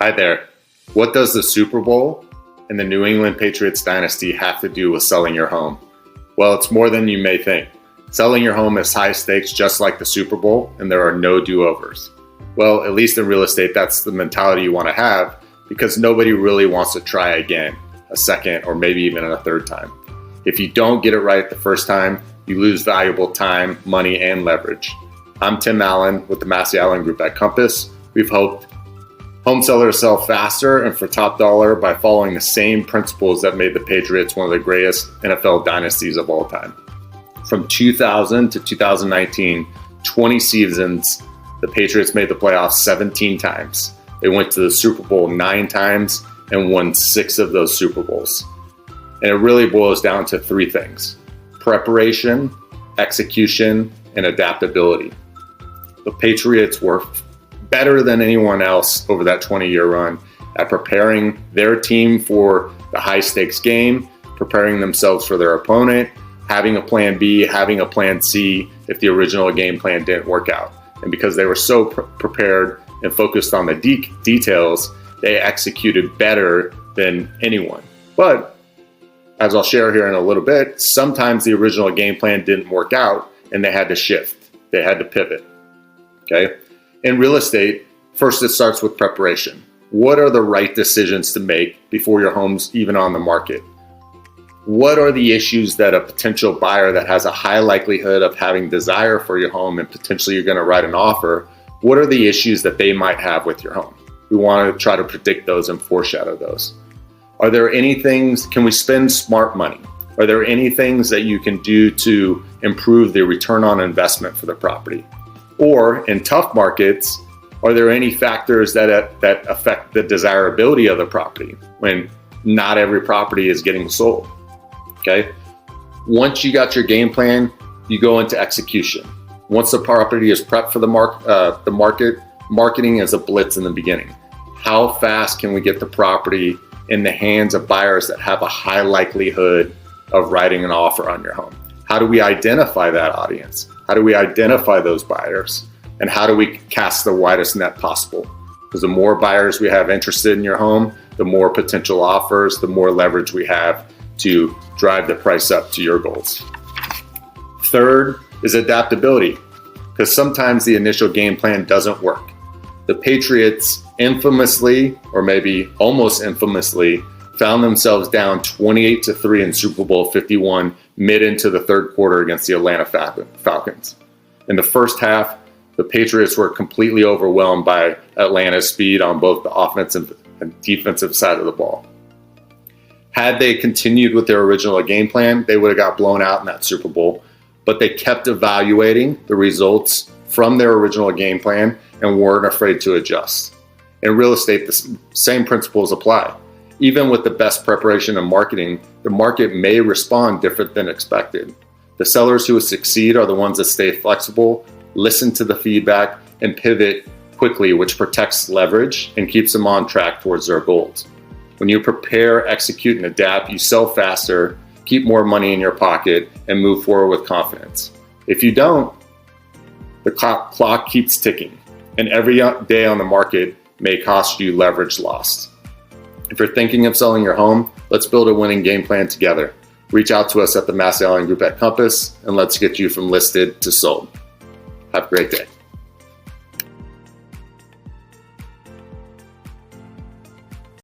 Hi there. What does the Super Bowl and the New England Patriots dynasty have to do with selling your home? Well, it's more than you may think. Selling your home is high stakes, just like the Super Bowl, and there are no do-overs. Well, at least in real estate, that's the mentality you want to have, because nobody really wants to try again, a second, or maybe even a third time. If you don't get it right the first time, you lose valuable time, money, and leverage. I'm Tim Allen with the Massey Allen Group at Compass. We've helped home sellers sell faster and for top dollar by following the same principles that made the Patriots one of the greatest NFL dynasties of all time. From 2000 to 2019, 20 seasons, the Patriots made the playoffs 17 times. They went to the Super Bowl 9 times and won 6 of those Super Bowls. And it really boils down to 3 things: preparation, execution, and adaptability. The Patriots were better than anyone else over that 20-year run at preparing their team for the high-stakes game, preparing themselves for their opponent, having a plan B, having a plan C if the original game plan didn't work out. And because they were so prepared and focused on the details, they executed better than anyone. But as I'll share here in a little bit, sometimes the original game plan didn't work out and they had to shift. They had to pivot. Okay? In real estate, first it starts with preparation. What are the right decisions to make before your home's even on the market? What are the issues that a potential buyer that has a high likelihood of having desire for your home and potentially you're going to write an offer, what are the issues that they might have with your home? We want to try to predict those and foreshadow those. Are there any things, can we spend smart money? Are there any things that you can do to improve the return on investment for the property? Or in tough markets, are there any factors that affect the desirability of the property when not every property is getting sold? Okay. Once you got your game plan, you go into execution. Once the property is prepped for the market, marketing is a blitz in the beginning. How fast can we get the property in the hands of buyers that have a high likelihood of writing an offer on your home? How do we identify that audience? How do we identify those buyers? And how do we cast the widest net possible? Because the more buyers we have interested in your home, the more potential offers, the more leverage we have to drive the price up to your goals. Third is adaptability, because sometimes the initial game plan doesn't work. The Patriots infamously, or maybe almost infamously, found themselves down 28-3 in Super Bowl 51 mid into the third quarter against the Atlanta Falcons. In the first half, the Patriots were completely overwhelmed by Atlanta's speed on both the offensive and defensive side of the ball. Had they continued with their original game plan, they would have got blown out in that Super Bowl, but they kept evaluating the results from their original game plan and weren't afraid to adjust. In real estate, the same principles apply. Even with the best preparation and marketing, the market may respond different than expected. The sellers who succeed are the ones that stay flexible, listen to the feedback, and pivot quickly, which protects leverage and keeps them on track towards their goals. When you prepare, execute, and adapt, you sell faster, keep more money in your pocket, and move forward with confidence. If you don't, the clock keeps ticking, and every day on the market may cost you leverage lost. If you're thinking of selling your home, let's build a winning game plan together. Reach out to us at the Massey Allen Group at Compass, and let's get you from listed to sold. Have a great day.